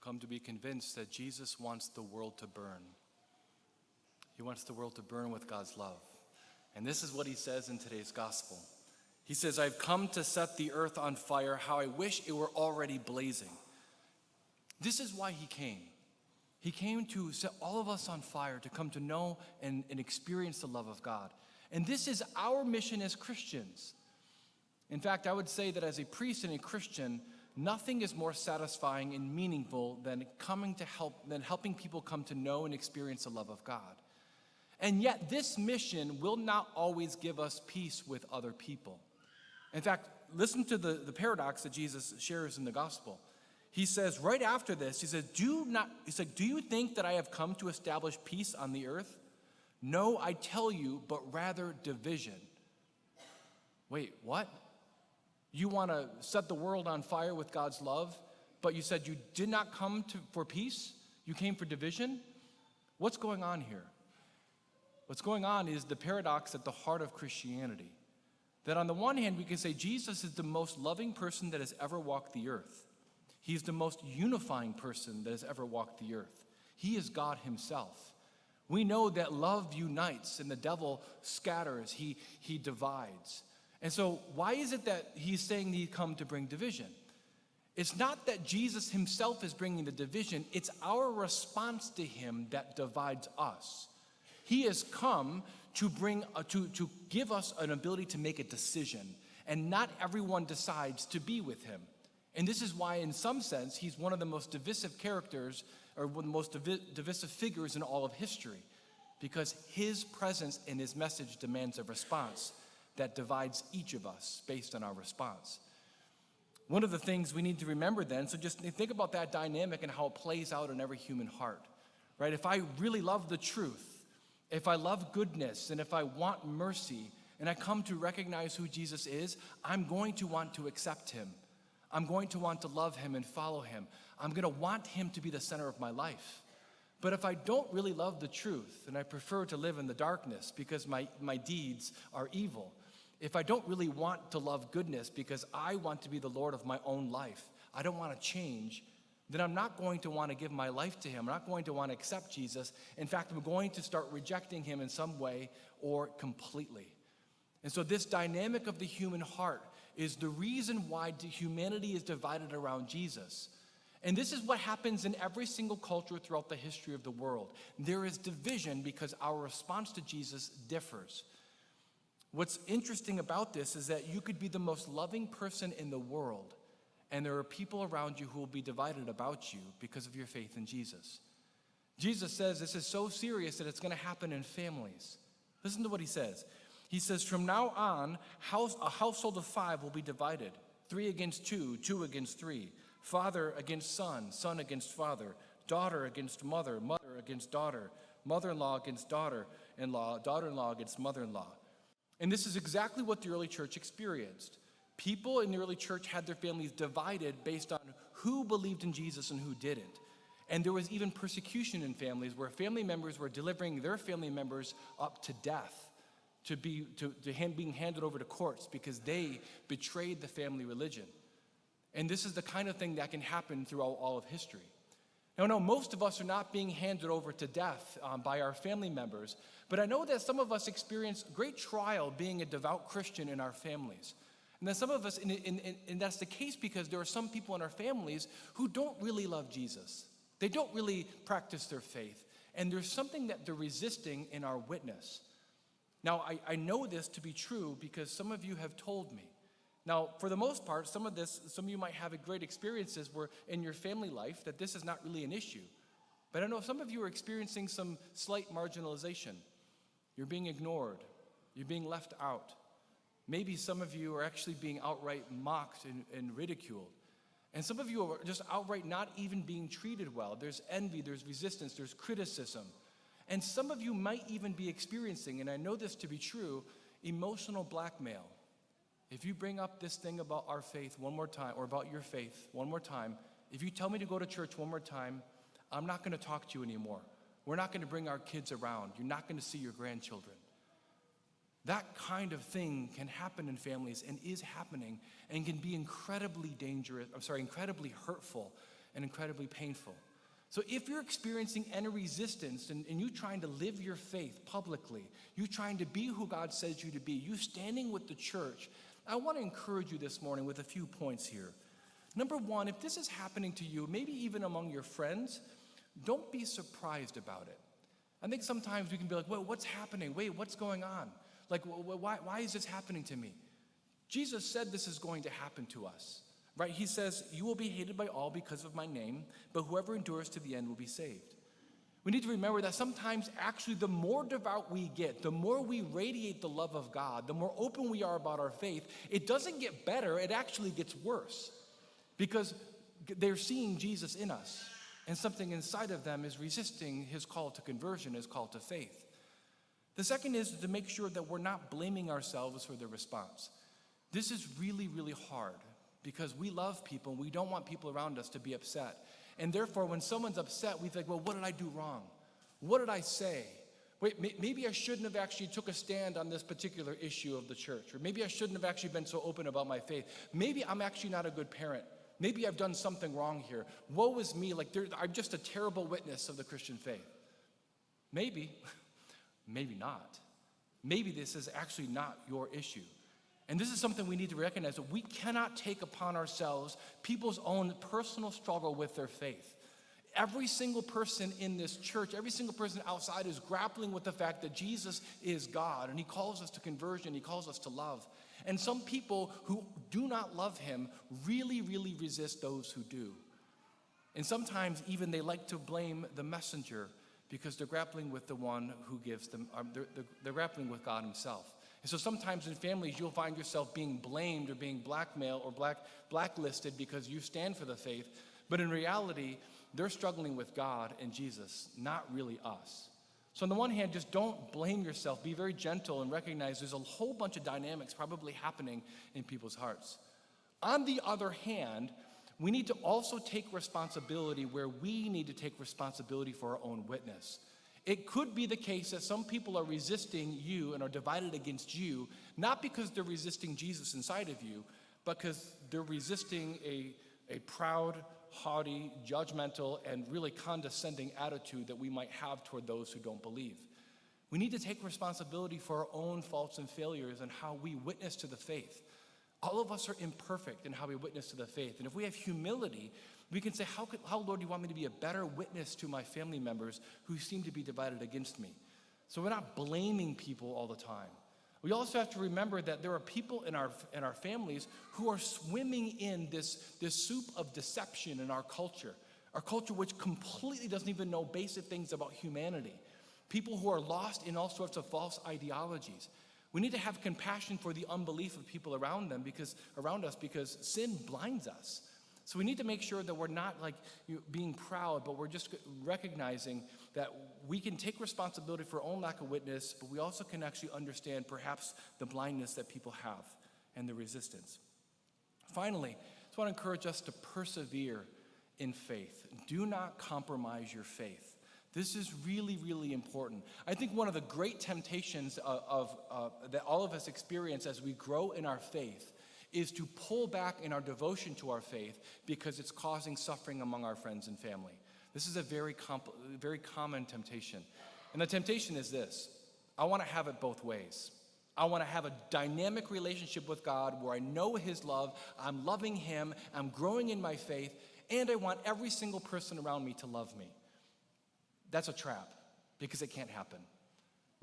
come to be convinced that Jesus wants the world to burn. He wants the world to burn with God's love. And this is what he says in today's gospel. He says, I've come to set the earth on fire. How I wish it were already blazing. This is why he came. He came to set all of us on fire, to come to know and experience the love of God. And this is our mission as Christians. In fact, I would say that as a priest and a Christian, nothing is more satisfying and meaningful than helping people come to know and experience the love of God. And yet, this mission will not always give us peace with other people. In fact, listen to the paradox that Jesus shares in the gospel. He says right after this, he says, do you think that I have come to establish peace on the earth? No, I tell you, but rather division. Wait, what? You want to set the world on fire with God's love, but you said you did not come for peace? You came for division? What's going on here? What's going on is the paradox at the heart of Christianity. That on the one hand, we can say Jesus is the most loving person that has ever walked the earth. He's the most unifying person that has ever walked the earth. He is God himself. We know that love unites and the devil scatters, he divides. And so why is it that he's saying that he come to bring division? It's not that Jesus himself is bringing the division, it's our response to him that divides us. He has come to to give us an ability to make a decision, and not everyone decides to be with him. And this is why, in some sense, he's one of the most divisive characters, or one of the most divisive figures in all of history, because his presence and his message demands a response that divides each of us based on our response. One of the things we need to remember then, so just think about that dynamic and how it plays out in every human heart, right? If I really love the truth, if I love goodness, and if I want mercy, and I come to recognize who Jesus is, I'm going to want to accept him. I'm going to want to love him and follow him. I'm going to want him to be the center of my life. But if I don't really love the truth, and I prefer to live in the darkness because my deeds are evil, if I don't really want to love goodness because I want to be the Lord of my own life, I don't want to change, then I'm not going to want to give my life to him. I'm not going to want to accept Jesus. In fact, I'm going to start rejecting him in some way or completely. And so this dynamic of the human heart is the reason why humanity is divided around Jesus. And this is what happens in every single culture throughout the history of the world. There is division because our response to Jesus differs. What's interesting about this is that you could be the most loving person in the world, and there are people around you who will be divided about you because of your faith in Jesus. Jesus says this is so serious that it's going to happen in families. Listen to what he says. He says, from now on, a household of 5 will be divided. 3 against 2, 2 against 3. Father against son, son against father. Daughter against mother, mother against daughter. Mother-in-law against daughter-in-law, daughter-in-law against mother-in-law. And this is exactly what the early church experienced. People in the early church had their families divided based on who believed in Jesus and who didn't. And there was even persecution in families where family members were delivering their family members up to death, being handed over to courts because they betrayed the family religion. And this is the kind of thing that can happen throughout all of history. Now, no, most of us are not being handed over to death by our family members, but I know that some of us experience great trial being a devout Christian in our families. And then some of us, and that's the case because there are some people in our families who don't really love Jesus. They don't really practice their faith. And there's something that they're resisting in our witness. Now, I know this to be true because some of you have told me. Now, for the most part, some of you might have great experiences where in your family life that this is not really an issue. But I know some of you are experiencing some slight marginalization. You're being ignored. You're being left out. Maybe some of you are actually being outright mocked and ridiculed. And some of you are just outright not even being treated well. There's envy, there's resistance, there's criticism. And some of you might even be experiencing, and I know this to be true, emotional blackmail. If you bring up this thing about our faith one more time, or about your faith one more time, if you tell me to go to church one more time, I'm not going to talk to you anymore. We're not going to bring our kids around. You're not going to see your grandchildren. That kind of thing can happen in families and is happening and can be incredibly hurtful and incredibly painful. So if you're experiencing any resistance and you trying to live your faith publicly, you trying to be who God says you to be, you standing with the church, I want to encourage you this morning with a few points here. Number one, if this is happening to you, maybe even among your friends, don't be surprised about it. I think sometimes we can be like, well, what's happening? Wait, what's going on? Like, why is this happening to me? Jesus said this is going to happen to us, right? He says, you will be hated by all because of my name, but whoever endures to the end will be saved. We need to remember that sometimes actually the more devout we get, the more we radiate the love of God, the more open we are about our faith, it doesn't get better, it actually gets worse because they're seeing Jesus in us. And something inside of them is resisting his call to conversion, his call to faith. The second is to make sure that we're not blaming ourselves for the response. This is really, really hard because we love people and we don't want people around us to be upset. And therefore, when someone's upset, we think, well, what did I do wrong? What did I say? Wait, maybe I shouldn't have actually took a stand on this particular issue of the church. Or maybe I shouldn't have actually been so open about my faith. Maybe I'm actually not a good parent. Maybe I've done something wrong here. Woe is me, like I'm just a terrible witness of the Christian faith. Maybe, maybe not. Maybe this is actually not your issue. And this is something we need to recognize, that we cannot take upon ourselves people's own personal struggle with their faith. Every single person in this church, every single person outside is grappling with the fact that Jesus is God, and he calls us to conversion, he calls us to love. And some people who do not love him really, really resist those who do. And sometimes even they like to blame the messenger because they're grappling with the one who gives them, they're grappling with God himself. And so sometimes in families you'll find yourself being blamed or being blackmailed or blacklisted because you stand for the faith. But in reality, they're struggling with God and Jesus, not really us. So on the one hand, just don't blame yourself. Be very gentle and recognize there's a whole bunch of dynamics probably happening in people's hearts. On the other hand, we need to also take responsibility where we need to take responsibility for our own witness. It could be the case that some people are resisting you and are divided against you, not because they're resisting Jesus inside of you, but because they're resisting a proud, haughty, judgmental, and really condescending attitude that we might have toward those who don't believe. We need to take responsibility for our own faults and failures and how we witness to the faith. All of us are imperfect in how we witness to the faith. And if we have humility, we can say, how, Lord, do you want me to be a better witness to my family members who seem to be divided against me? So we're not blaming people all the time. We also have to remember that there are people in our families who are swimming in this soup of deception in our culture which completely doesn't even know basic things about humanity. People who are lost in all sorts of false ideologies. We need to have compassion for the unbelief of people around us because sin blinds us. So we need to make sure that we're not being proud, but we're just recognizing that we can take responsibility for our own lack of witness, but we also can actually understand perhaps the blindness that people have and the resistance. Finally, I just want to encourage us to persevere in faith. Do not compromise your faith. This is really, really important. I think one of the great temptations that all of us experience as we grow in our faith is to pull back in our devotion to our faith because it's causing suffering among our friends and family. This is a very common temptation. And the temptation is this: I want to have it both ways. I want to have a dynamic relationship with God where I know his love, I'm loving him, I'm growing in my faith, and I want every single person around me to love me. That's a trap because it can't happen.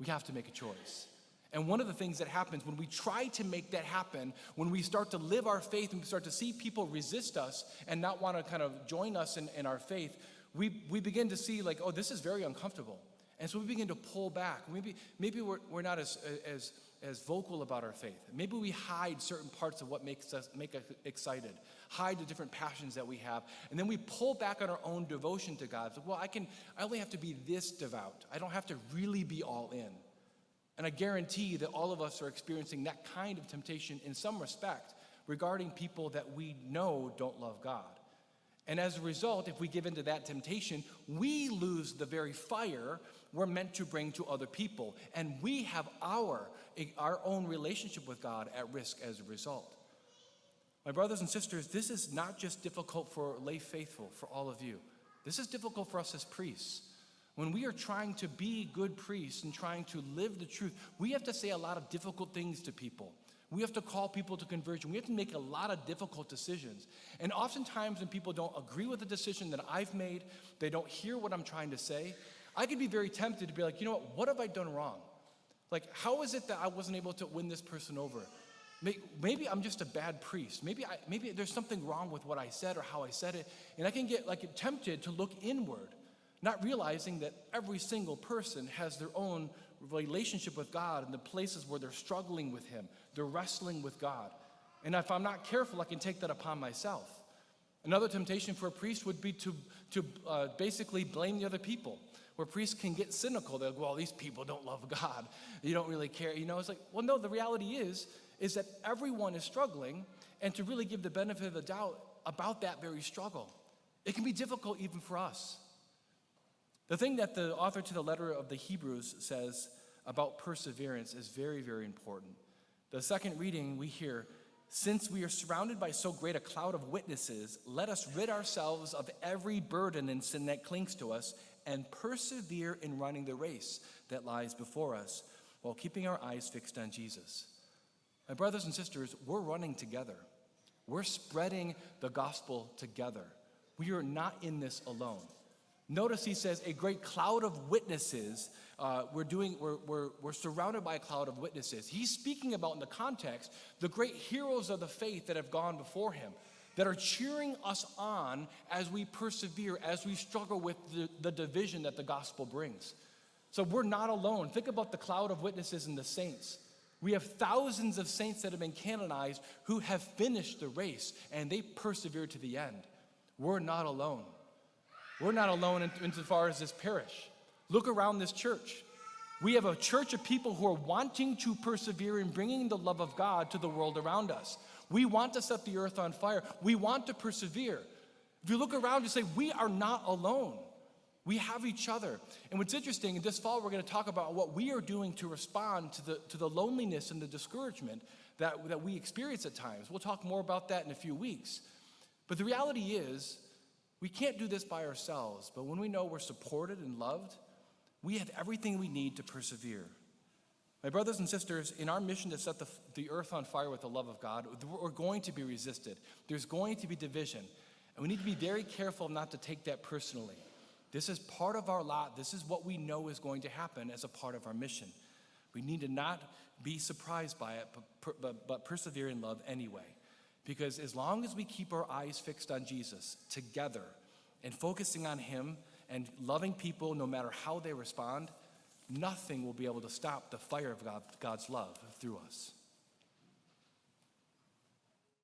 We have to make a choice. And one of the things that happens when we try to make that happen, when we start to live our faith and we start to see people resist us and not want to kind of join us in our faith, we begin to see like, oh, this is very uncomfortable. And so we begin to pull back. Maybe we're not as vocal about our faith. Maybe we hide certain parts of what make us excited, hide the different passions that we have, and then we pull back on our own devotion to God. So, well, I only have to be this devout. I don't have to really be all in. And I guarantee that all of us are experiencing that kind of temptation in some respect regarding people that we know don't love God. And as a result, if we give into that temptation, we lose the very fire we're meant to bring to other people. And we have our own relationship with God at risk as a result. My brothers and sisters, this is not just difficult for lay faithful, for all of you. This is difficult for us as priests. When we are trying to be good priests and trying to live the truth, we have to say a lot of difficult things to people. We have to call people to conversion. We have to make a lot of difficult decisions. And oftentimes when people don't agree with the decision that I've made, they don't hear what I'm trying to say, I could be very tempted to be like, you know what have I done wrong? Like, how is it that I wasn't able to win this person over? Maybe I'm just a bad priest. Maybe there's something wrong with what I said or how I said it. And I can get tempted to look inward, not realizing that every single person has their own relationship with God and the places where they're struggling with him. They're wrestling with God. And if I'm not careful, I can take that upon myself. Another temptation for a priest would be to basically blame the other people, where priests can get cynical. They'll go, well, these people don't love God. You don't really care. It's like, well, no, the reality is that everyone is struggling, and to really give the benefit of the doubt about that very struggle. It can be difficult even for us. The thing that the author to the letter of the Hebrews says about perseverance is very, very important. The second reading we hear, since we are surrounded by so great a cloud of witnesses, let us rid ourselves of every burden and sin that clings to us and persevere in running the race that lies before us while keeping our eyes fixed on Jesus. My brothers and sisters, we're running together. We're spreading the gospel together. We are not in this alone. Notice he says a great cloud of witnesses. We're surrounded by a cloud of witnesses. He's speaking about, in the context, the great heroes of the faith that have gone before him, that are cheering us on as we persevere, as we struggle with the division that the gospel brings. So we're not alone. Think about the cloud of witnesses and the saints. We have thousands of saints that have been canonized who have finished the race, and they persevered to the end. We're not alone. We're not alone insofar as this parish. Look around this church. We have a church of people who are wanting to persevere in bringing the love of God to the world around us. We want to set the earth on fire. We want to persevere. If you look around, you say, we are not alone. We have each other. And what's interesting, this fall we're going to talk about what we are doing to respond to the loneliness and the discouragement that we experience at times. We'll talk more about that in a few weeks. But the reality is, we can't do this by ourselves. But when we know we're supported and loved, we have everything we need to persevere. My brothers and sisters, in our mission to set the earth on fire with the love of God, we're going to be resisted. There's going to be division. And we need to be very careful not to take that personally. This is part of our lot. This is what we know is going to happen as a part of our mission. We need to not be surprised by it, but persevere in love anyway. Because as long as we keep our eyes fixed on Jesus together and focusing on him and loving people no matter how they respond, nothing will be able to stop the fire of God's love through us.